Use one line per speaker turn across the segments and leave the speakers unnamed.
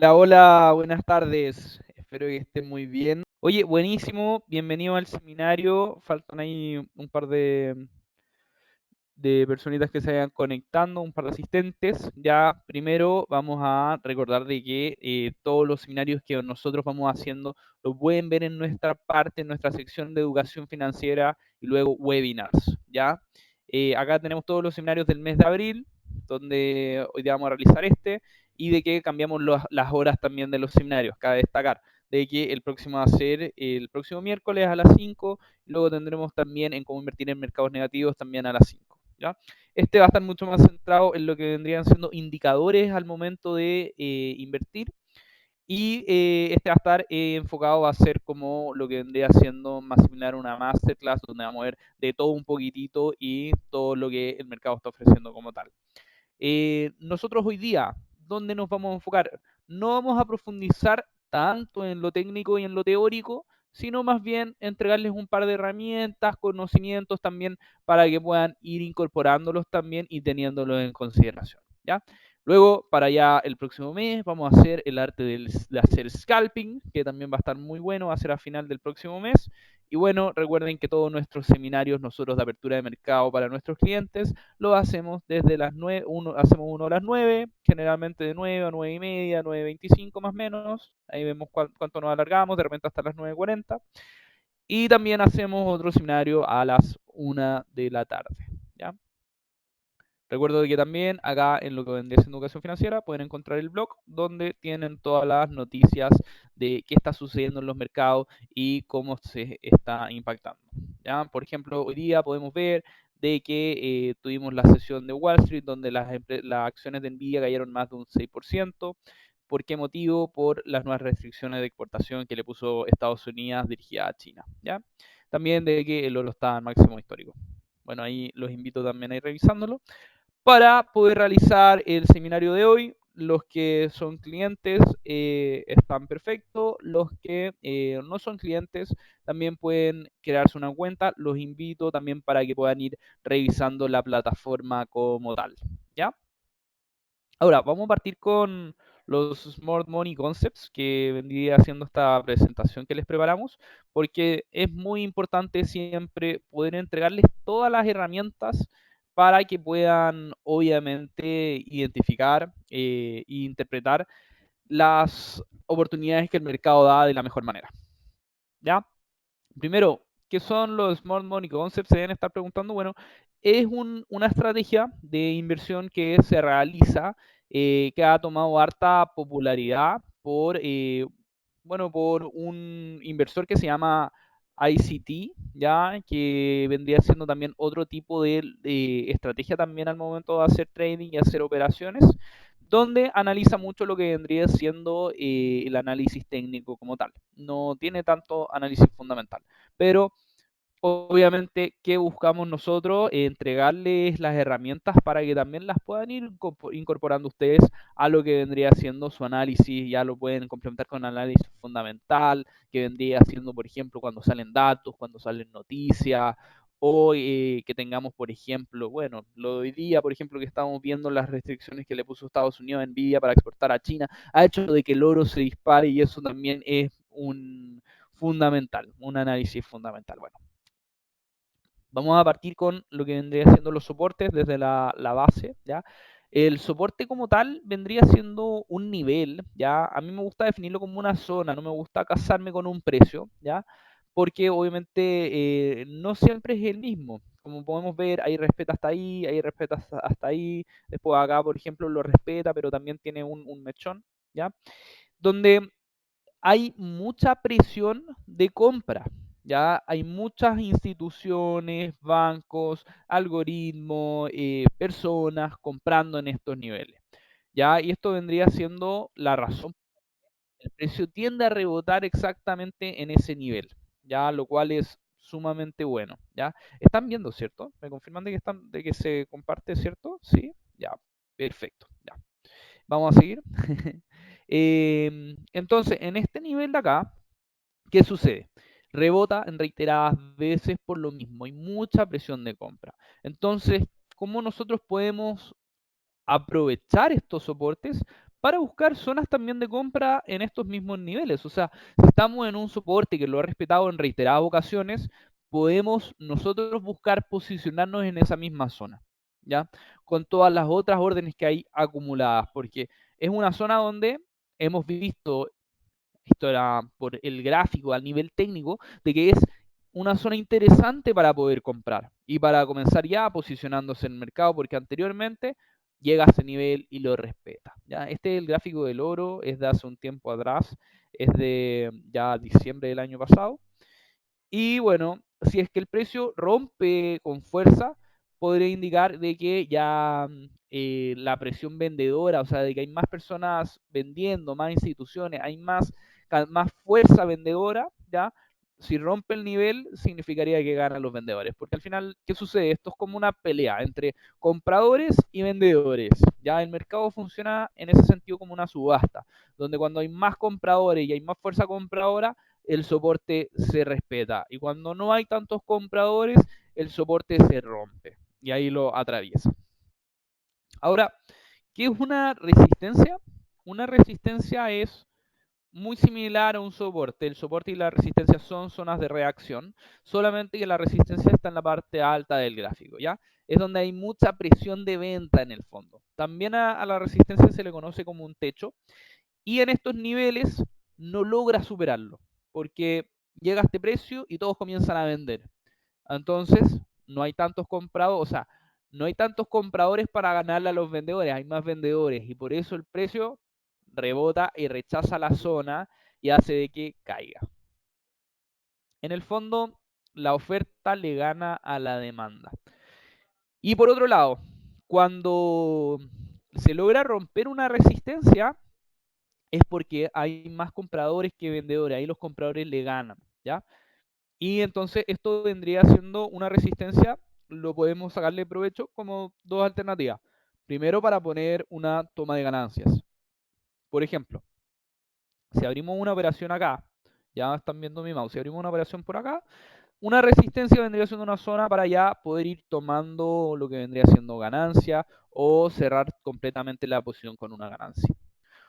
Hola, buenas tardes. Espero que estén muy bien. Oye, buenísimo, bienvenido al seminario. Faltan ahí un par de personitas que se vayan conectando, un par de asistentes. Ya primero vamos a recordar de que todos los seminarios que nosotros vamos haciendo lo pueden ver en nuestra parte, en nuestra sección de educación financiera y luego webinars. ¿Ya? Acá tenemos todos los seminarios del mes de abril, donde hoy día vamos a realizar este, y de que cambiamos las horas también de los seminarios. Cabe destacar de que el próximo va a ser el próximo miércoles a las 5, y luego tendremos también en cómo invertir en mercados negativos también a las 5. ¿Ya? Este va a estar mucho más centrado en lo que vendrían siendo indicadores al momento de invertir, y este va a estar enfocado, va a ser como lo que vendría siendo más similar a una masterclass, donde vamos a ver de todo un poquitito y todo lo que el mercado está ofreciendo como tal. Nosotros hoy día, ¿dónde nos vamos a enfocar? No vamos a profundizar tanto en lo técnico y en lo teórico, sino más bien entregarles un par de herramientas, conocimientos también para que puedan ir incorporándolos también y teniéndolos en consideración, ¿ya? Luego, para ya el próximo mes, vamos a hacer el arte de hacer scalping, que también va a estar muy bueno, va a ser a final del próximo mes. Y bueno, recuerden que todos nuestros seminarios, nosotros de apertura de mercado para nuestros clientes, lo hacemos desde las 9, hacemos uno a las 9, generalmente de 9 a 9 y media, 9:25 más o menos. Ahí vemos cuánto nos alargamos, de repente hasta las 9:40. Y también hacemos otro seminario a las 1 de la tarde. ¿Ya? Recuerdo que también acá en lo que vendría siendo educación financiera pueden encontrar el blog donde tienen todas las noticias de qué está sucediendo en los mercados y cómo se está impactando. ¿Ya? Por ejemplo, hoy día podemos ver de que tuvimos la sesión de Wall Street donde las acciones de Nvidia cayeron más de un 6%. ¿Por qué motivo? Por las nuevas restricciones de exportación que le puso Estados Unidos dirigida a China. ¿Ya? También de que el oro está en máximo histórico. Bueno, ahí los invito también a ir revisándolo para poder realizar el seminario de hoy. Los que son clientes están perfectos, los que no son clientes también pueden crearse una cuenta. Los invito también para que puedan ir revisando la plataforma como tal. ¿Ya? Ahora, vamos a partir con los Smart Money Concepts que vendría haciendo esta presentación que les preparamos, porque es muy importante siempre poder entregarles todas las herramientas para que puedan, obviamente, identificar e interpretar las oportunidades que el mercado da de la mejor manera. ¿Ya? Primero, ¿qué son los Smart Money Concepts? Se deben estar preguntando. Bueno, es una estrategia de inversión que se realiza, que ha tomado harta popularidad por un inversor que se llama ICT, ya que vendría siendo también otro tipo de estrategia también al momento de hacer trading y hacer operaciones, donde analiza mucho lo que vendría siendo el análisis técnico como tal. No tiene tanto análisis fundamental, pero obviamente, ¿qué buscamos nosotros? Entregarles las herramientas para que también las puedan ir incorporando ustedes a lo que vendría siendo su análisis. Ya lo pueden complementar con análisis fundamental, que vendría siendo, por ejemplo, cuando salen datos, cuando salen noticias, o que tengamos, por ejemplo, bueno, lo de hoy día, por ejemplo, que estamos viendo las restricciones que le puso Estados Unidos a Nvidia para exportar a China, ha hecho de que el oro se dispare, y eso también es un análisis fundamental. Bueno, vamos a partir con lo que vendría siendo los soportes desde la base, ¿ya? El soporte como tal vendría siendo un nivel, ¿ya? A mí me gusta definirlo como una zona, no me gusta casarme con un precio, ¿ya? Porque obviamente no siempre es el mismo. Como podemos ver, hay respeta hasta ahí, hay respeta hasta ahí, después acá, por ejemplo, lo respeta, pero también tiene un mechón, ¿ya? Donde hay mucha presión de compra. Ya hay muchas instituciones, bancos, algoritmos, personas comprando en estos niveles. Ya, y esto vendría siendo la razón. El precio tiende a rebotar exactamente en ese nivel, ya, lo cual es sumamente bueno. Ya, están viendo, ¿cierto? Me confirman de que se comparte, ¿cierto? Sí, ya, perfecto. Ya. Vamos a seguir. Entonces, en este nivel de acá, ¿qué sucede? Rebota en reiteradas veces por lo mismo. Hay mucha presión de compra. Entonces, ¿cómo nosotros podemos aprovechar estos soportes para buscar zonas también de compra en estos mismos niveles. O sea, si estamos en un soporte que lo ha respetado en reiteradas ocasiones, podemos nosotros buscar posicionarnos en esa misma zona, ¿ya? Con todas las otras órdenes que hay acumuladas, porque es una zona donde hemos visto, esto era por el gráfico a nivel técnico, de que es una zona interesante para poder comprar y para comenzar ya posicionándose en el mercado, porque anteriormente llega a ese nivel y lo respeta. ¿Ya? Este es el gráfico del oro, es de hace un tiempo atrás, es de ya diciembre del año pasado. Y bueno, si es que el precio rompe con fuerza, podría indicar de que ya la presión vendedora, o sea, de que hay más personas vendiendo, más instituciones, hay más fuerza vendedora, ¿ya? Si rompe el nivel, significaría que ganan los vendedores. Porque al final, ¿qué sucede? Esto es como una pelea entre compradores y vendedores. Ya el mercado funciona en ese sentido como una subasta, donde cuando hay más compradores y hay más fuerza compradora, el soporte se respeta. Y cuando no hay tantos compradores, el soporte se rompe. Y ahí lo atraviesa. Ahora, ¿qué es una resistencia? Una resistencia es muy similar a un soporte. El soporte y la resistencia son zonas de reacción, solamente que la resistencia está en la parte alta del gráfico, ¿ya? Es donde hay mucha presión de venta en el fondo. También a la resistencia se le conoce como un techo, y en estos niveles no logra superarlo, porque llega a este precio y todos comienzan a vender. Entonces, no hay tantos comprados, o sea, no hay tantos compradores para ganarle a los vendedores, hay más vendedores y por eso el precio rebota y rechaza la zona y hace de que caiga. En el fondo, la oferta le gana a la demanda. Y por otro lado, cuando se logra romper una resistencia, es porque hay más compradores que vendedores, ahí los compradores le ganan, ¿ya? Y entonces esto vendría siendo una resistencia, lo podemos sacarle provecho como dos alternativas. Primero, para poner una toma de ganancias. Por ejemplo, si abrimos una operación acá, ya están viendo mi mouse, si abrimos una operación por acá, una resistencia vendría siendo una zona para ya poder ir tomando lo que vendría siendo ganancia o cerrar completamente la posición con una ganancia.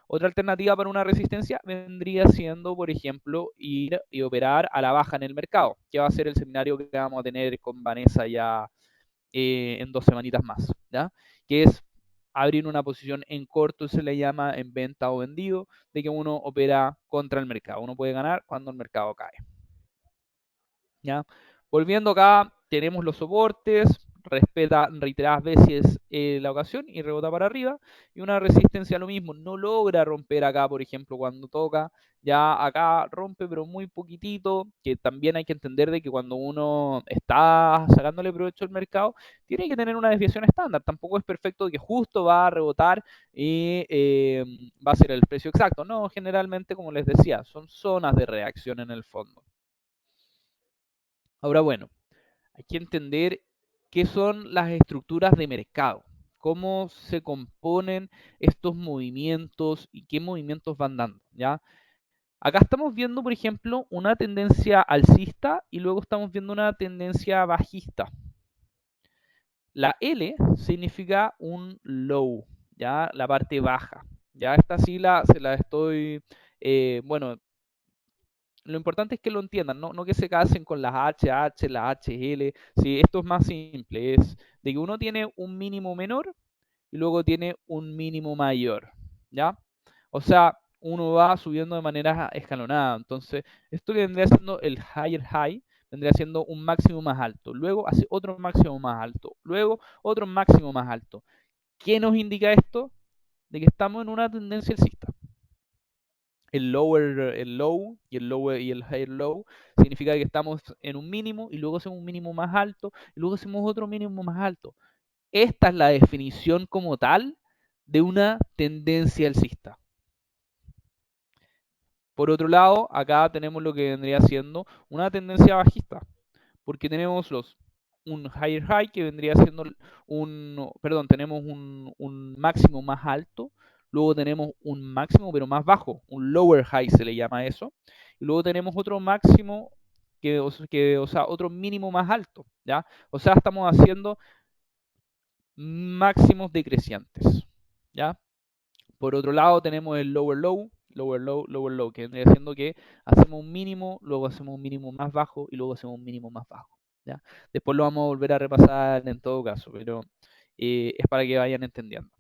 Otra alternativa para una resistencia vendría siendo, por ejemplo, ir y operar a la baja en el mercado, que va a ser el seminario que vamos a tener con Vanessa ya en 2 semanitas más, ¿ya? Que es abrir una posición en corto, se le llama en venta o vendido, de que uno opera contra el mercado. Uno puede ganar cuando el mercado cae. ¿Ya? Volviendo acá, tenemos los soportes, respeta reiteradas veces la ocasión y rebota para arriba. Y una resistencia lo mismo, no logra romper acá, por ejemplo, cuando toca. Ya acá rompe, pero muy poquitito, que también hay que entender de que cuando uno está sacándole provecho al mercado, tiene que tener una desviación estándar. Tampoco es perfecto que justo va a rebotar y va a ser el precio exacto. No, generalmente, como les decía, son zonas de reacción en el fondo. Ahora, bueno, hay que entender qué son las estructuras de mercado, cómo se componen estos movimientos y qué movimientos van dando, ¿ya? Acá estamos viendo, por ejemplo, una tendencia alcista y luego estamos viendo una tendencia bajista. La L significa un low, ¿ya? La parte baja. Ya esta sigla se la estoy, bueno, lo importante es que lo entiendan, no que se casen con las HH, las HL. Sí, esto es más simple, es de que uno tiene un mínimo menor y luego tiene un mínimo mayor, ¿ya? O sea, uno va subiendo de manera escalonada. Entonces, esto que vendría siendo el higher high, vendría siendo un máximo más alto. Luego hace otro máximo más alto. Luego otro máximo más alto. ¿Qué nos indica esto? De que estamos en una tendencia alcista. El low y el lower y el higher low significa que estamos en un mínimo y luego hacemos un mínimo más alto y luego hacemos otro mínimo más alto. Esta es la definición como tal de una tendencia alcista. Por otro lado, acá tenemos lo que vendría siendo una tendencia bajista, porque tenemos un higher high que vendría siendo tenemos un máximo más alto, luego tenemos un máximo pero más bajo, un lower high se le llama eso, y luego tenemos otro máximo o sea, otro mínimo más alto, ¿ya? O sea, estamos haciendo máximos decrecientes, ¿ya? Por otro lado tenemos el lower low, lower low, lower low, que vendría siendo que hacemos un mínimo, luego hacemos un mínimo más bajo y luego hacemos un mínimo más bajo. ¿Ya? Después lo vamos a volver a repasar en todo caso, pero es para que vayan entendiendo.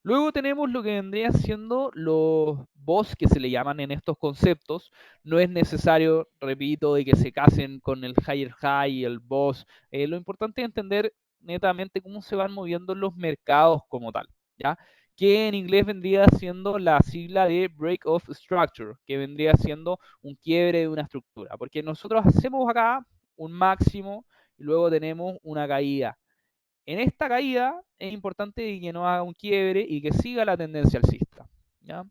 Luego tenemos lo que vendría siendo los boss que se le llaman en estos conceptos. No es necesario, repito, de que se casen con el higher high y el boss. Lo importante es entender netamente cómo se van moviendo los mercados como tal, ¿ya? Que en inglés vendría siendo la sigla de break of structure, que vendría siendo un quiebre de una estructura. Porque nosotros hacemos acá un máximo y luego tenemos una caída. En esta caída es importante que no haga un quiebre y que siga la tendencia alcista, ¿ya?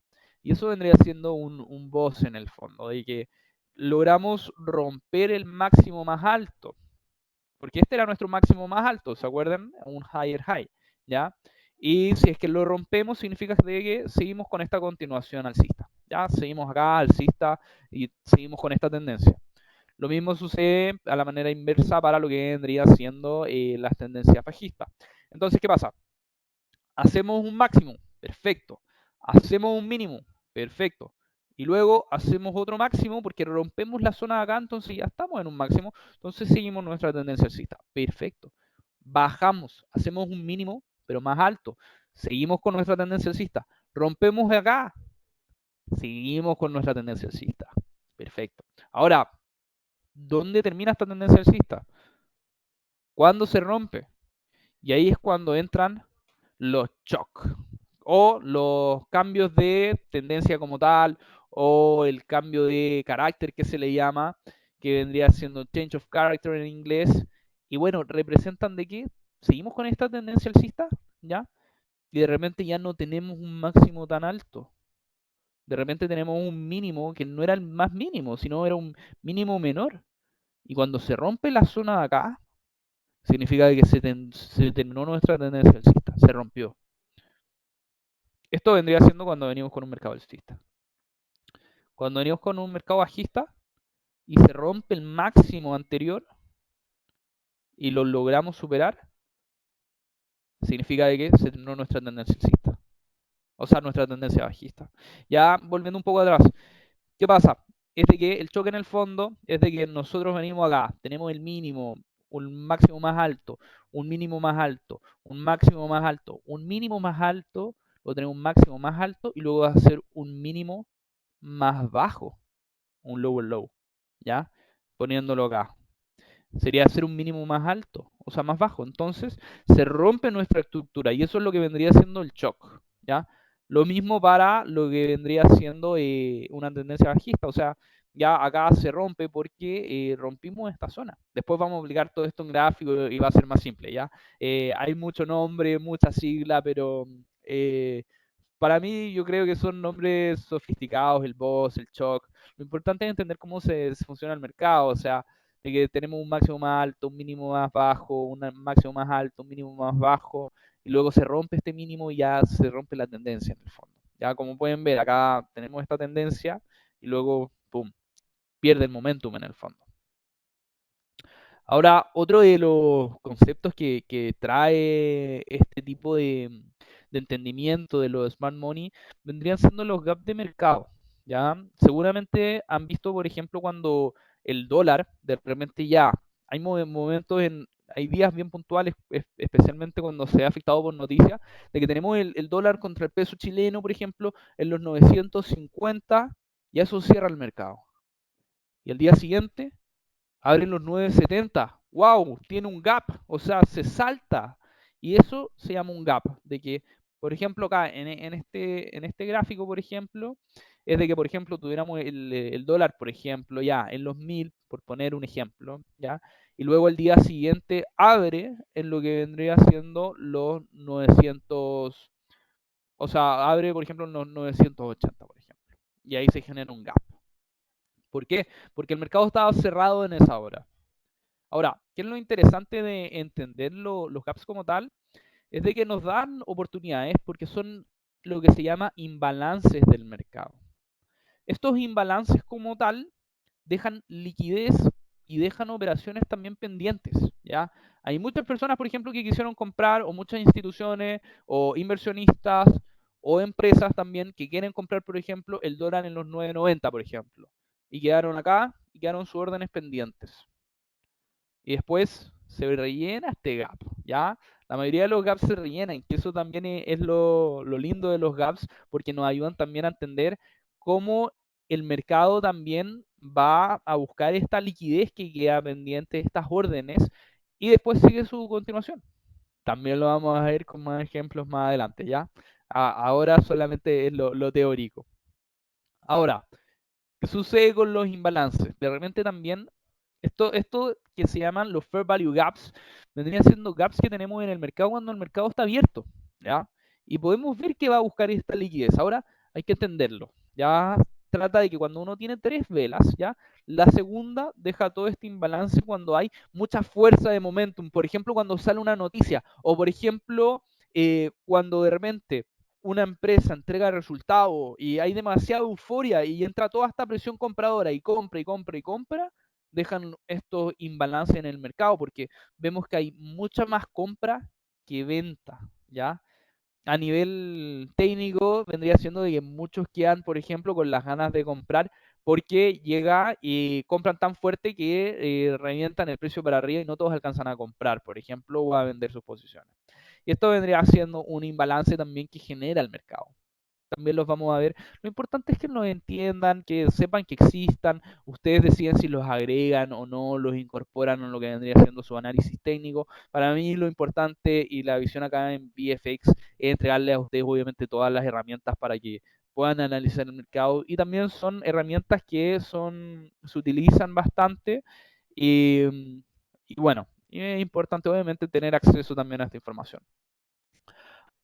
Y eso vendría siendo un boss en el fondo, de que logramos romper el máximo más alto, porque este era nuestro máximo más alto, ¿se acuerdan? Un higher high, ¿ya? Y si es que lo rompemos, significa que seguimos con esta continuación alcista, ¿ya? Seguimos acá alcista y seguimos con esta tendencia. Lo mismo sucede a la manera inversa para lo que vendría siendo las tendencias bajistas. Entonces, ¿qué pasa? Hacemos un máximo, perfecto. Hacemos un mínimo, perfecto. Y luego hacemos otro máximo porque rompemos la zona de acá, entonces ya estamos en un máximo. Entonces seguimos nuestra tendencia alcista, perfecto. Bajamos, hacemos un mínimo, pero más alto. Seguimos con nuestra tendencia alcista. Rompemos de acá, seguimos con nuestra tendencia alcista, perfecto. Ahora, ¿dónde termina esta tendencia alcista? ¿Cuándo se rompe? Y ahí es cuando entran los shock o los cambios de tendencia como tal o el cambio de carácter que se le llama, que vendría siendo change of character en inglés. Y bueno, representan de que seguimos con esta tendencia alcista, ¿ya? Y de repente ya no tenemos un máximo tan alto. De repente tenemos un mínimo que no era el más mínimo, sino era un mínimo menor. Y cuando se rompe la zona de acá, significa que se terminó nuestra tendencia alcista, se rompió. Esto vendría siendo cuando venimos con un mercado alcista. Cuando venimos con un mercado bajista y se rompe el máximo anterior y lo logramos superar, significa que se terminó nuestra tendencia alcista. O sea, nuestra tendencia bajista. Ya volviendo un poco atrás, ¿qué pasa? Es de que el choque en el fondo es de que nosotros venimos acá, tenemos el mínimo, un máximo más alto, un mínimo más alto, un máximo más alto, un mínimo más alto, luego tenemos un máximo más alto y luego va a ser un mínimo más bajo, un lower low, ¿ya? Poniéndolo acá. Sería hacer un mínimo más alto, o sea, más bajo. Entonces, se rompe nuestra estructura y eso es lo que vendría siendo el shock, ¿ya? Lo mismo para lo que vendría siendo una tendencia bajista, o sea, ya acá se rompe porque rompimos esta zona. Después vamos a aplicar todo esto en gráfico y va a ser más simple, ¿ya? Hay mucho nombre, mucha sigla, pero para mí yo creo que son nombres sofisticados, el boss, el shock. Lo importante es entender cómo se funciona el mercado, o sea, de que tenemos un máximo más alto, un mínimo más bajo, un máximo más alto, un mínimo más bajo, y luego se rompe este mínimo y ya se rompe la tendencia en el fondo. Ya como pueden ver, acá tenemos esta tendencia y luego, ¡pum!, pierde el momentum en el fondo. Ahora, otro de los conceptos que trae este tipo de entendimiento de los smart money vendrían siendo los gaps de mercado, ¿ya? Seguramente han visto, por ejemplo, cuando el dólar, de repente ya, hay momentos hay días bien puntuales, especialmente cuando se ha afectado por noticias, de que tenemos el dólar contra el peso chileno, por ejemplo, en los 950, y eso cierra el mercado. Y al día siguiente abren los 970. ¡Wow! Tiene un gap, o sea, se salta. Y eso se llama un gap. De que, por ejemplo, acá en este gráfico, por ejemplo, es de que, por ejemplo, tuviéramos el dólar, por ejemplo, ya en los 1000, por poner un ejemplo, ya. Y luego el día siguiente abre en lo que vendría siendo los 900, o sea, abre, por ejemplo, en los 980, por ejemplo. Y ahí se genera un gap. ¿Por qué? Porque el mercado estaba cerrado en esa hora. Ahora, ¿qué es lo interesante de entender los gaps como tal? Es de que nos dan oportunidades porque son lo que se llama imbalances del mercado. Estos imbalances como tal dejan liquidez y dejan operaciones también pendientes, ¿ya? Hay muchas personas, por ejemplo, que quisieron comprar, o muchas instituciones, o inversionistas, o empresas también que quieren comprar, por ejemplo, el dólar en los 9.90, por ejemplo, y quedaron acá y quedaron sus órdenes pendientes. Y después se rellena este gap, ¿ya? La mayoría de los gaps se rellenan, que eso también es lo lindo de los gaps, porque nos ayudan también a entender cómo el mercado también va a buscar esta liquidez que queda pendiente, estas órdenes, y después sigue su continuación. También lo vamos a ver con más ejemplos más adelante, ¿ya? Ahora solamente es lo teórico. Ahora, ¿qué sucede con los imbalances? De repente también, esto que se llaman los fair value gaps, vendrían siendo gaps que tenemos en el mercado cuando el mercado está abierto, ¿ya? Y podemos ver que va a buscar esta liquidez. Ahora hay que entenderlo. Ya trata de que cuando uno tiene tres velas, ¿ya? La segunda deja todo este imbalance cuando hay mucha fuerza de momentum. Por ejemplo, cuando sale una noticia, o por ejemplo, cuando de repente una empresa entrega resultados y hay demasiada euforia y entra toda esta presión compradora y compra y compra y compra, dejan estos imbalances en el mercado porque vemos que hay mucha más compra que venta, ¿ya? A nivel técnico vendría siendo de que muchos quedan, por ejemplo, con las ganas de comprar porque llega y compran tan fuerte que revientan el precio para arriba y no todos alcanzan a comprar, por ejemplo, o a vender sus posiciones. Y esto vendría siendo un imbalance también que genera el mercado. También los vamos a ver. Lo importante es que nos entiendan, que sepan que existan. Ustedes deciden si los agregan o no, los incorporan en lo que vendría siendo su análisis técnico. Para mí lo importante y la visión acá en VFX es entregarles a ustedes obviamente todas las herramientas para que puedan analizar el mercado. Y también son herramientas que se utilizan bastante. Y, y bueno, y es importante obviamente tener acceso también a esta información.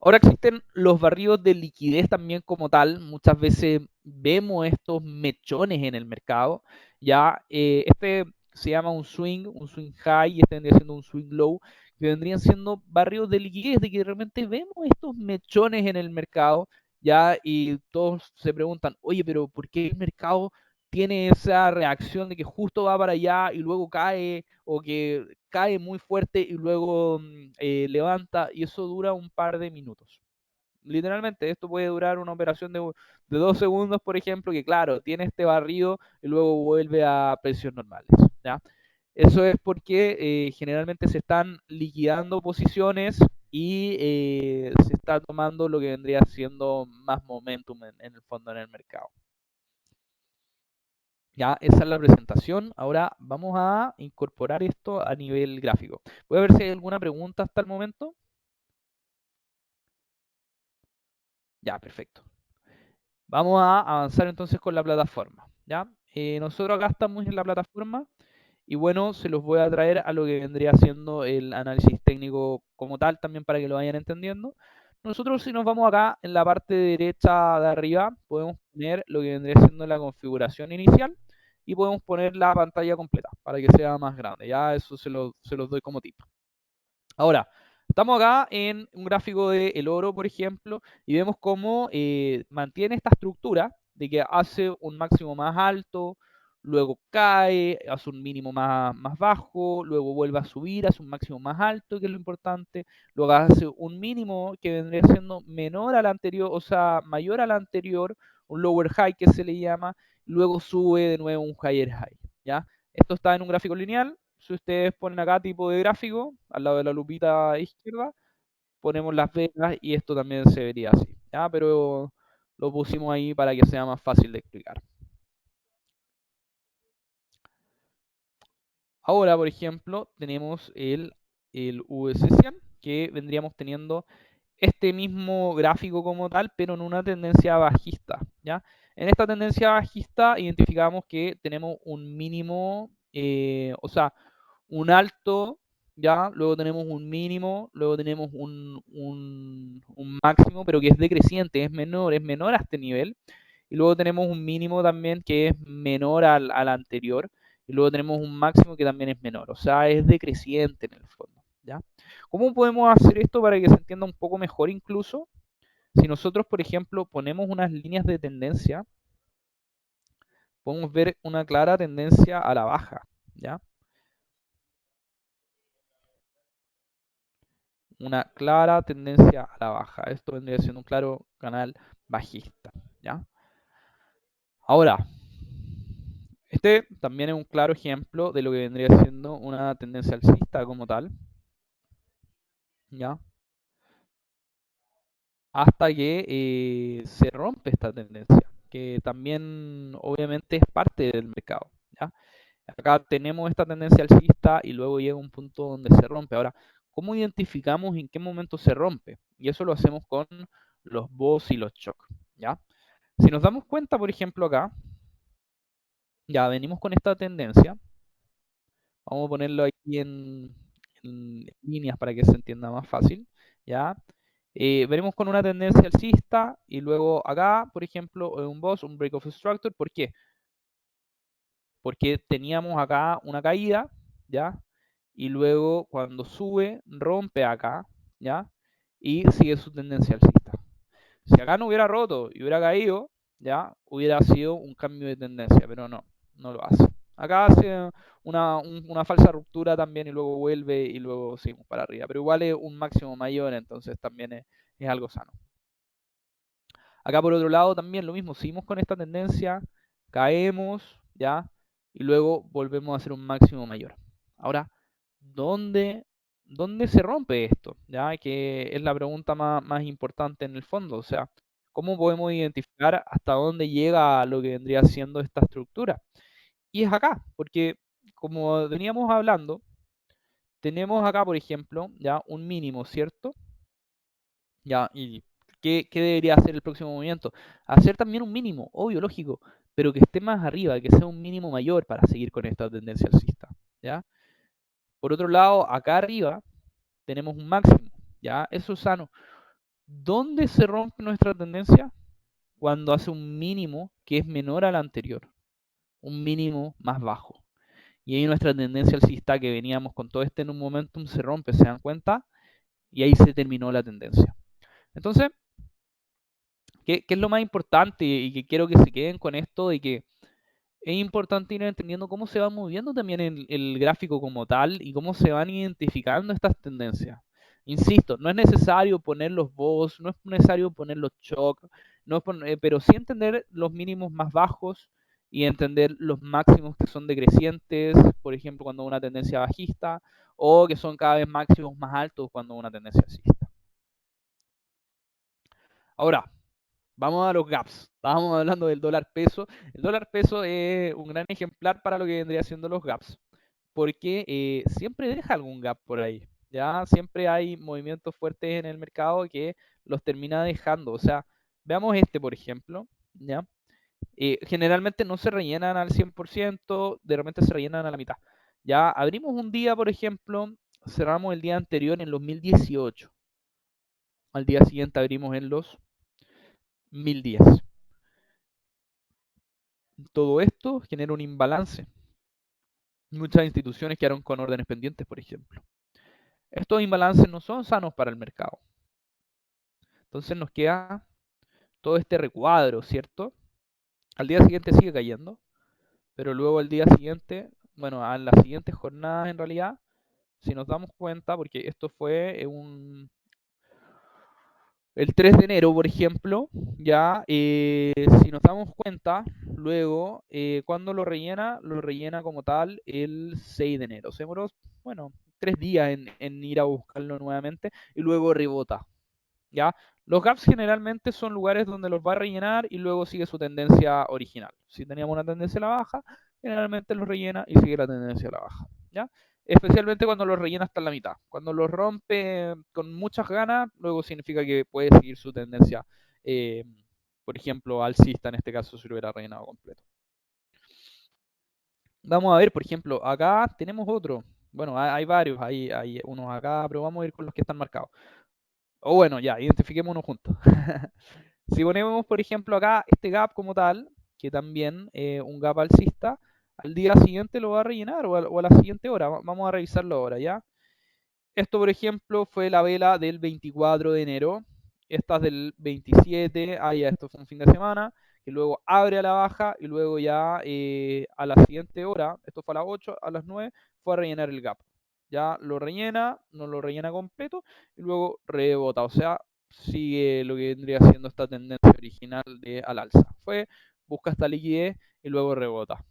Ahora existen los barridos de liquidez también como tal. Muchas veces vemos estos mechones en el mercado. Ya este se llama un swing high, y este vendría siendo un swing low, que vendrían siendo barrios de liquidez, de que de repente vemos estos mechones en el mercado, ya, y todos se preguntan, oye, pero ¿por qué el mercado tiene esa reacción de que justo va para allá y luego cae, o que cae muy fuerte y luego levanta, y eso dura un par de minutos? Literalmente, esto puede durar una operación de 2 segundos, por ejemplo, que claro, tiene este barrido y luego vuelve a precios normales, ¿ya? Eso es porque generalmente se están liquidando posiciones y se está tomando lo que vendría siendo más momentum en el fondo en el mercado. Ya, esa es la presentación. Ahora vamos a incorporar esto a nivel gráfico. Voy a ver si hay alguna pregunta hasta el momento. Ya, perfecto. Vamos a avanzar entonces con la plataforma. ¿Ya? Nosotros acá estamos en la plataforma y bueno, se los voy a traer a lo que vendría siendo el análisis técnico como tal, también para que lo vayan entendiendo. Nosotros, si nos vamos acá en la parte derecha de arriba, podemos poner lo que vendría siendo la configuración inicial y podemos poner la pantalla completa para que sea más grande. Ya eso se los doy como tip. Ahora, estamos acá en un gráfico del oro, por ejemplo, y vemos cómo mantiene esta estructura de que hace un máximo más alto, luego cae, hace un mínimo más bajo, luego vuelve a subir, hace un máximo más alto, que es lo importante, luego hace un mínimo que vendría siendo menor al anterior, o sea, mayor al anterior, un lower high que se le llama, luego sube de nuevo un higher high, ¿ya? Esto está en un gráfico lineal. Si ustedes ponen acá tipo de gráfico, al lado de la lupita izquierda, ponemos las velas y esto también se vería así, ¿ya? Pero lo pusimos ahí para que sea más fácil de explicar. Ahora, por ejemplo, tenemos el VC100, que vendríamos teniendo este mismo gráfico como tal, pero en una tendencia bajista, ¿ya? En esta tendencia bajista identificamos que tenemos un mínimo, o sea, un alto, ¿ya? Luego tenemos un mínimo, luego tenemos un máximo, pero que es decreciente, es menor a este nivel. Y luego tenemos un mínimo también que es menor al anterior. Y luego tenemos un máximo que también es menor. O sea, es decreciente en el fondo, ¿ya? ¿Cómo podemos hacer esto para que se entienda un poco mejor incluso? Si nosotros, por ejemplo, ponemos unas líneas de tendencia, podemos ver una clara tendencia a la baja, ¿ya? una clara tendencia a la baja. Esto vendría siendo un claro canal bajista, ¿ya? Ahora, este también es un claro ejemplo de lo que vendría siendo una tendencia alcista como tal, ¿ya? Hasta que se rompe esta tendencia, que también obviamente es parte del mercado, ¿ya? Acá tenemos esta tendencia alcista y luego llega un punto donde se rompe. Ahora, ¿cómo identificamos en qué momento se rompe? Y eso lo hacemos con los BOS y los shock, ¿ya? Si nos damos cuenta, por ejemplo, acá, ya venimos con esta tendencia. Vamos a ponerlo aquí en líneas para que se entienda más fácil, ¿ya? Veremos con una tendencia alcista y luego acá, por ejemplo, un BOS, un Break of Structure. ¿Por qué? Porque teníamos acá una caída, ¿ya? Y luego cuando sube, rompe acá, ¿ya? Y sigue su tendencia alcista. Si acá no hubiera roto y hubiera caído, ya hubiera sido un cambio de tendencia, pero no, no lo hace. Acá hace una falsa ruptura también y luego vuelve y luego seguimos para arriba, pero igual es un máximo mayor, entonces también es algo sano. Acá por otro lado también lo mismo, seguimos con esta tendencia, caemos, ¿ya? Y luego volvemos a hacer un máximo mayor. Ahora, ¿dónde, dónde se rompe esto? ¿Ya? Que es la pregunta más importante en el fondo. O sea, ¿cómo podemos identificar hasta dónde llega lo que vendría siendo esta estructura? Y es acá, porque como veníamos hablando, tenemos acá, por ejemplo, ya un mínimo, ¿cierto? Ya, ¿y qué debería hacer el próximo movimiento? Hacer también un mínimo, obvio, lógico, pero que esté más arriba, que sea un mínimo mayor para seguir con esta tendencia alcista, ¿ya? Por otro lado, acá arriba tenemos un máximo, ¿ya? Eso es sano. ¿Dónde se rompe nuestra tendencia? Cuando hace un mínimo que es menor al anterior, un mínimo más bajo. Y ahí nuestra tendencia alcista que veníamos con todo este en un momentum se rompe, ¿se dan cuenta? Y ahí se terminó la tendencia. Entonces, ¿qué es lo más importante? Y que quiero que se queden con esto de que es importante ir entendiendo cómo se va moviendo también el gráfico como tal y cómo se van identificando estas tendencias. Insisto, no es necesario poner los BOS, no es necesario poner los shock, no es pero sí entender los mínimos más bajos y entender los máximos que son decrecientes, por ejemplo, cuando una tendencia bajista, o que son cada vez máximos más altos cuando una tendencia alcista. Ahora, vamos a los gaps. Estábamos hablando del dólar peso. El dólar peso es un gran ejemplar para lo que vendría siendo los gaps, porque siempre deja algún gap por ahí. Ya siempre hay movimientos fuertes en el mercado que los termina dejando. O sea, veamos este, por ejemplo. ¿Ya? Generalmente no se rellenan al 100%, de repente se rellenan a la mitad. Ya abrimos un día, por ejemplo, cerramos el día anterior en los 1018. Al día siguiente abrimos en los 1010. Todo esto genera un imbalance. Muchas instituciones quedaron con órdenes pendientes, por ejemplo. Estos imbalances no son sanos para el mercado. Entonces nos queda todo este recuadro, ¿cierto? Al día siguiente sigue cayendo, pero luego al día siguiente, bueno, a las siguientes jornadas en realidad, si nos damos cuenta, porque esto fue el 3 de enero, por ejemplo, ya, si nos damos cuenta, luego, cuando lo rellena como tal el 6 de enero. Se demoró, bueno, 3 días en ir a buscarlo nuevamente y luego rebota, ¿ya? Los gaps generalmente son lugares donde los va a rellenar y luego sigue su tendencia original. Si teníamos una tendencia a la baja, generalmente los rellena y sigue la tendencia a la baja, ¿ya? Especialmente cuando los rellena hasta la mitad. Cuando los rompe con muchas ganas, luego significa que puede seguir su tendencia, eh, por ejemplo, alcista en este caso si lo hubiera rellenado completo. Vamos a ver, por ejemplo, acá tenemos otro. Bueno, hay varios, hay unos acá, pero vamos a ir con los que están marcados. O bueno, ya, identifiquémonos juntos. Si ponemos, por ejemplo, acá este gap como tal, que también un gap alcista, al día siguiente lo va a rellenar o a la siguiente hora. Vamos a revisarlo ahora, ¿ya? Esto, por ejemplo, fue la vela del 24 de enero. Esta es del 27. Ah, ya, esto fue un fin de semana. Que luego abre a la baja y luego ya a la siguiente hora, esto fue a las 8, a las 9, fue a rellenar el gap. ya lo rellena, no lo rellena completo y luego rebota, o sea, sigue lo que vendría siendo esta tendencia original de al alza. Busca esta liquidez y luego rebota.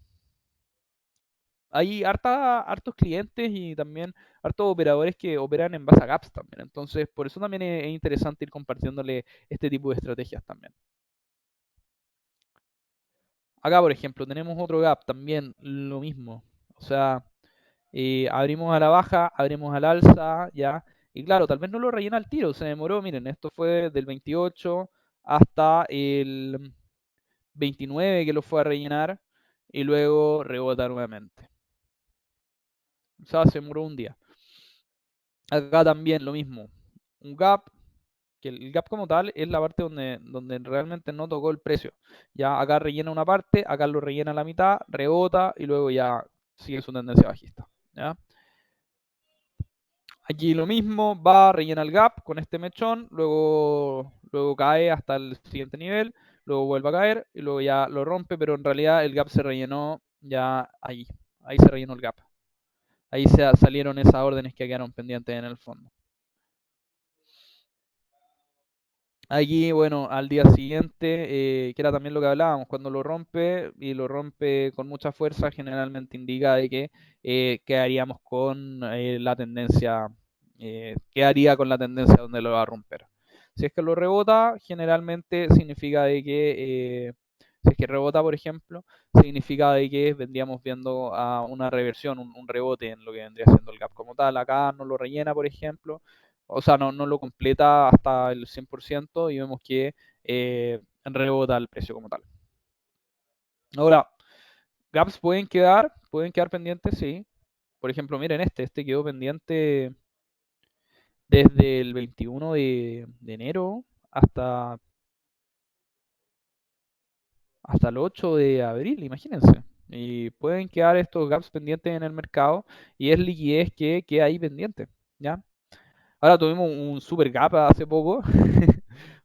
Hay hartos clientes y también hartos operadores que operan en base a gaps también. Entonces, por eso también es interesante ir compartiéndole este tipo de estrategias también. Acá, por ejemplo, tenemos otro gap también, lo mismo. O sea, abrimos a la baja, abrimos al alza, ya. Y claro, tal vez no lo rellena al tiro, se demoró. Miren, esto fue del 28 hasta el 29 que lo fue a rellenar y luego rebota nuevamente. O sea, se demoró un día. Acá también lo mismo. Un gap, que el gap como tal es la parte donde realmente no tocó el precio. Ya acá rellena una parte, acá lo rellena la mitad, rebota y luego ya sigue su tendencia bajista. ¿Ya? Aquí lo mismo, va, rellena el gap con este mechón, luego cae hasta el siguiente nivel, luego vuelve a caer y luego ya lo rompe, pero en realidad el gap se rellenó ya ahí se rellenó el gap. Ahí salieron esas órdenes que quedaron pendientes en el fondo. Aquí, bueno, al día siguiente, que era también lo que hablábamos, cuando lo rompe y lo rompe con mucha fuerza, generalmente indica de que quedaríamos con la tendencia, quedaría con la tendencia donde lo va a romper. Si es que lo rebota, generalmente significa de que, si es que rebota, por ejemplo, significa de que vendríamos viendo a una reversión, un rebote en lo que vendría siendo el gap como tal. Acá no lo rellena, por ejemplo, o sea, no lo completa hasta el 100% y vemos que rebota el precio como tal. Ahora, gaps pueden quedar pendientes, sí. Por ejemplo, miren este quedó pendiente desde el 21 de enero hasta el 8 de abril, imagínense. Y pueden quedar estos gaps pendientes en el mercado y es liquidez que queda ahí pendiente, ¿ya? Ahora tuvimos un super gap hace poco,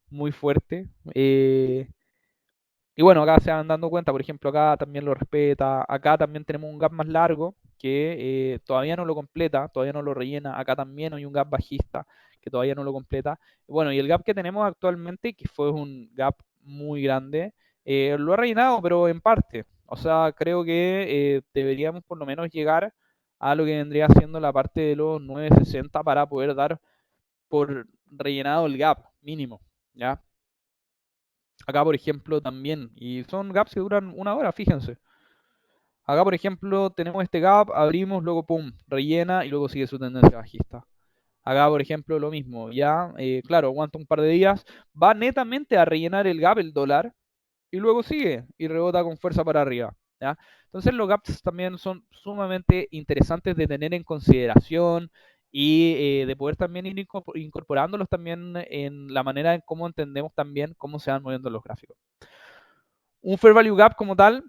muy fuerte. Y bueno, acá se van dando cuenta, por ejemplo, acá también lo respeta, acá también tenemos un gap más largo que todavía no lo completa, todavía no lo rellena, acá también hay un gap bajista que todavía no lo completa. Bueno, y el gap que tenemos actualmente, que fue un gap muy grande, lo ha rellenado, pero en parte. O sea, creo que deberíamos por lo menos llegar a lo que vendría siendo la parte de los 960 para poder dar por rellenado el gap mínimo, ¿ya? Acá, por ejemplo, también, y son gaps que duran una hora, fíjense. Acá, por ejemplo, tenemos este gap, abrimos, luego pum, rellena y luego sigue su tendencia bajista. Acá, por ejemplo, lo mismo, ya, claro, aguanta un par de días, va netamente a rellenar el gap, el dólar, y luego sigue y rebota con fuerza para arriba. ¿Ya? Entonces los gaps también son sumamente interesantes de tener en consideración y de poder también ir incorporándolos también en la manera en cómo entendemos también cómo se van moviendo los gráficos. Un Fair Value Gap como tal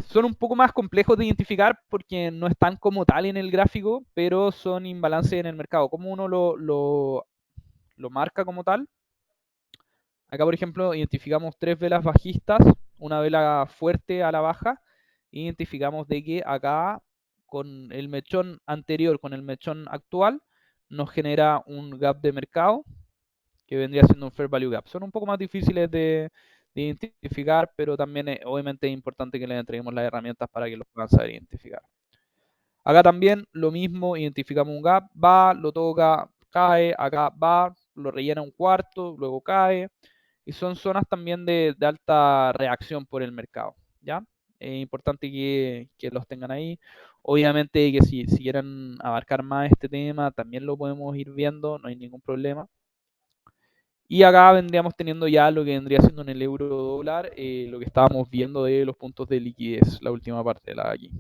son un poco más complejos de identificar porque no están como tal en el gráfico, pero son imbalances en el mercado. ¿Cómo uno lo marca como tal? Acá, por ejemplo, identificamos tres velas bajistas, una vela fuerte a la baja, e identificamos de que acá con el mechón anterior, con el mechón actual, nos genera un gap de mercado que vendría siendo un fair value gap. Son un poco más difíciles de identificar, pero también obviamente es importante que les entreguemos las herramientas para que los puedan saber identificar. Acá también lo mismo, identificamos un gap, va, lo toca, cae, acá va, lo rellena un cuarto, luego cae, y son zonas también de alta reacción por el mercado, ¿ya? Es importante que los tengan ahí. Obviamente que si quieren abarcar más este tema, también lo podemos ir viendo, no hay ningún problema. Y acá vendríamos teniendo ya lo que vendría siendo en el euro dólar, lo que estábamos viendo de los puntos de liquidez, la última parte de la de aquí.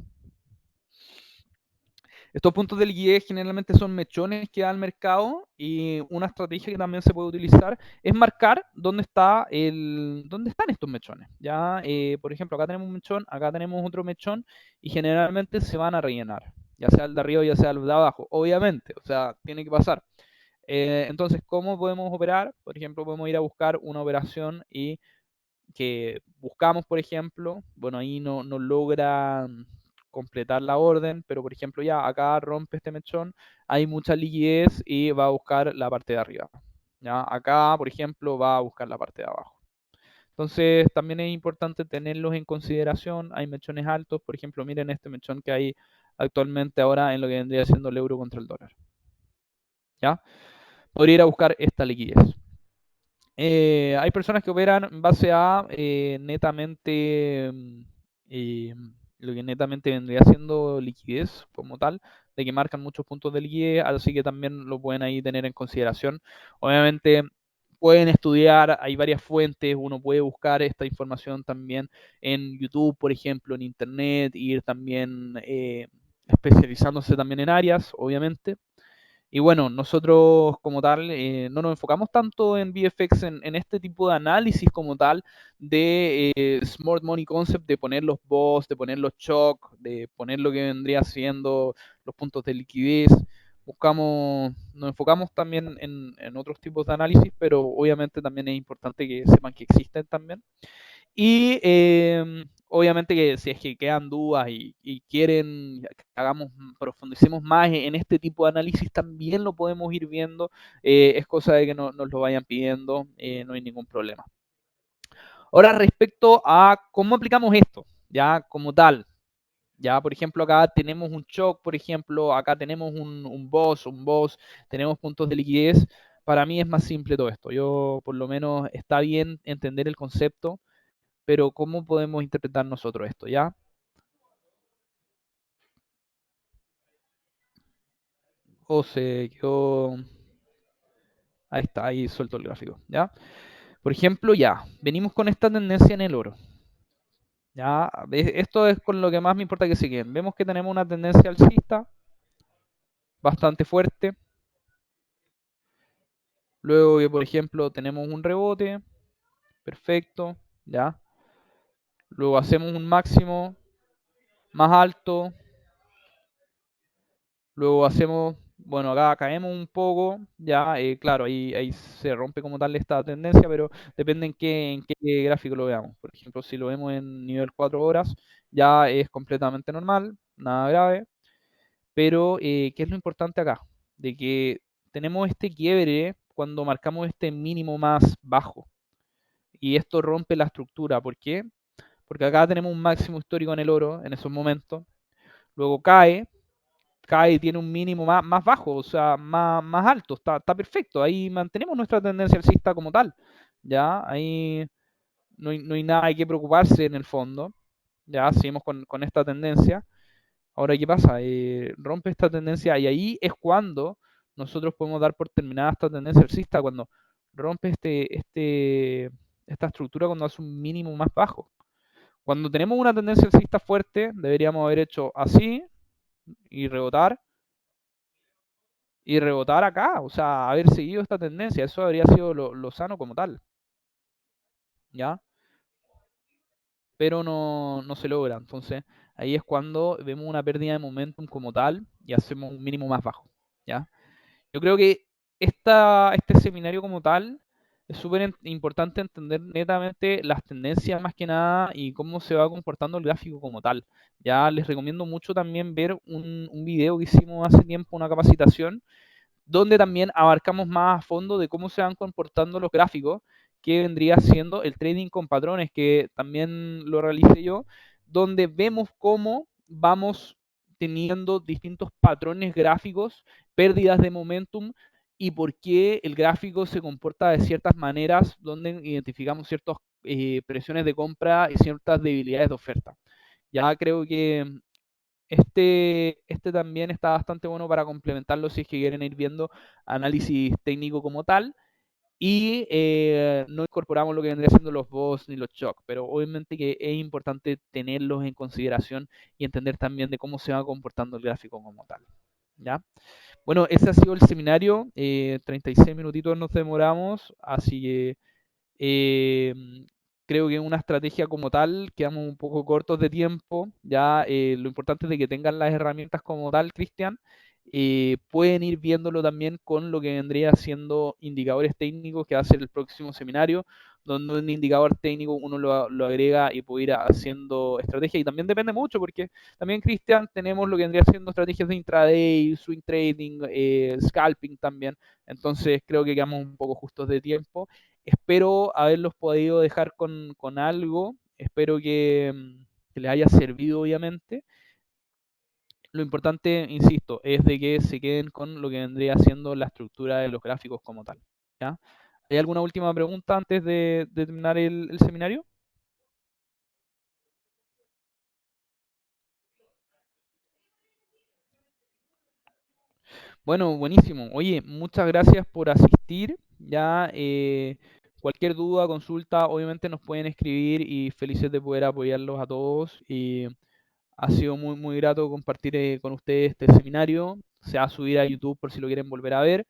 Estos puntos de liquidez generalmente son mechones que da el mercado y una estrategia que también se puede utilizar es marcar dónde están estos mechones. Ya, por ejemplo, acá tenemos un mechón, acá tenemos otro mechón y generalmente se van a rellenar, ya sea el de arriba ya sea el de abajo, obviamente, o sea, tiene que pasar. Entonces, ¿cómo podemos operar? Por ejemplo, podemos ir a buscar una operación y que buscamos, por ejemplo, bueno, ahí no logra completar la orden, pero por ejemplo ya acá rompe este mechón, hay mucha liquidez y va a buscar la parte de arriba. ¿Ya? Acá, por ejemplo, va a buscar la parte de abajo. Entonces, también es importante tenerlos en consideración. Hay mechones altos, por ejemplo, miren este mechón que hay actualmente ahora en lo que vendría siendo el euro contra el dólar. ¿Ya? Podría ir a buscar esta liquidez. Hay personas que operan en base a netamente eh, lo que netamente vendría siendo liquidez como tal, de que marcan muchos puntos de liquidez, así que también lo pueden ahí tener en consideración. Obviamente pueden estudiar, hay varias fuentes, uno puede buscar esta información también en YouTube, por ejemplo, en Internet, ir también especializándose también en áreas, obviamente. Y bueno, nosotros como tal no nos enfocamos tanto en VFX, en este tipo de análisis como tal de Smart Money Concept, de poner los BOS, de poner los shock, de poner lo que vendría siendo los puntos de liquidez. Nos enfocamos también en otros tipos de análisis, pero obviamente también es importante que sepan que existen también. Y obviamente que si es que quedan dudas y quieren que hagamos, profundicemos más en este tipo de análisis, también lo podemos ir viendo. Es cosa de que nos lo vayan pidiendo, no hay ningún problema. Ahora respecto a cómo aplicamos esto, ya como tal. Ya, por ejemplo, acá tenemos un shock, por ejemplo, acá tenemos un boss, tenemos puntos de liquidez. Para mí es más simple todo esto. Yo, por lo menos, está bien entender el concepto, pero ¿cómo podemos interpretar nosotros esto, ya? O se quedó... Ahí está, ahí suelto el gráfico, ¿ya? Por ejemplo, ya, venimos con esta tendencia en el oro, ¿ya? Esto es con lo que más me importa que se queden. Vemos que tenemos una tendencia alcista bastante fuerte. Luego que, por ejemplo, tenemos un rebote, perfecto, ¿ya? Luego hacemos un máximo más alto. Luego hacemos, bueno, acá caemos un poco, ya, claro, ahí se rompe como tal esta tendencia, pero depende en qué gráfico lo veamos. Por ejemplo, si lo vemos en nivel 4 horas, ya es completamente normal, nada grave, pero ¿qué es lo importante acá? De que tenemos este quiebre cuando marcamos este mínimo más bajo, y esto rompe la estructura. ¿Por qué? Porque acá tenemos un máximo histórico en el oro en esos momentos, luego cae y tiene un mínimo más bajo, o sea, más alto, está perfecto. Ahí mantenemos nuestra tendencia alcista como tal. Ya, ahí no hay nada que preocuparse en el fondo. Ya, seguimos con esta tendencia. Ahora, ¿qué pasa? Rompe esta tendencia y ahí es cuando nosotros podemos dar por terminada esta tendencia alcista, cuando rompe esta estructura, cuando hace un mínimo más bajo. Cuando tenemos una tendencia alcista fuerte, deberíamos haber hecho así y rebotar acá, o sea, haber seguido esta tendencia, eso habría sido lo sano como tal, ¿ya? Pero no se logra, entonces ahí es cuando vemos una pérdida de momentum como tal y hacemos un mínimo más bajo, ¿ya? Yo creo que este seminario como tal es súper importante entender netamente las tendencias más que nada y cómo se va comportando el gráfico como tal. Ya les recomiendo mucho también ver un video que hicimos hace tiempo, una capacitación, donde también abarcamos más a fondo de cómo se van comportando los gráficos, que vendría siendo el trading con patrones, que también lo realicé yo, donde vemos cómo vamos teniendo distintos patrones gráficos, pérdidas de momentum y por qué el gráfico se comporta de ciertas maneras, donde identificamos ciertas presiones de compra y ciertas debilidades de oferta. Ya creo que este también está bastante bueno para complementarlo si es que quieren ir viendo análisis técnico como tal. Y no incorporamos lo que vendría siendo los BOS ni los shocks, pero obviamente que es importante tenerlos en consideración y entender también de cómo se va comportando el gráfico como tal. ¿Ya? Bueno, ese ha sido el seminario. 36 minutitos nos demoramos, así que eh, creo que una estrategia como tal, quedamos un poco cortos de tiempo. Ya lo importante es de que tengan las herramientas como tal, Cristian. pueden ir viéndolo también con lo que vendría siendo indicadores técnicos que va a ser el próximo seminario, donde un indicador técnico uno lo agrega y puede ir haciendo estrategias. Y también depende mucho, porque también, Cristian, tenemos lo que vendría siendo estrategias de intraday, swing trading, scalping también. Entonces creo que quedamos un poco justos de tiempo. Espero haberlos podido dejar con algo. Espero que les haya servido, obviamente. Lo importante, insisto, es de que se queden con lo que vendría siendo la estructura de los gráficos como tal. ¿Ya? ¿Hay alguna última pregunta antes de terminar el seminario? Bueno, buenísimo. Oye, muchas gracias por asistir. Ya, cualquier duda, consulta, obviamente nos pueden escribir y felices de poder apoyarlos a todos. Y ha sido muy, muy grato compartir con ustedes este seminario. Se va a subir a YouTube por si lo quieren volver a ver.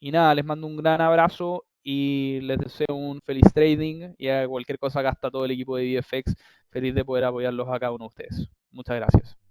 Y nada, les mando un gran abrazo y les deseo un feliz trading y a cualquier cosa acá está todo el equipo de VFX feliz de poder apoyarlos a cada uno de ustedes. Muchas gracias.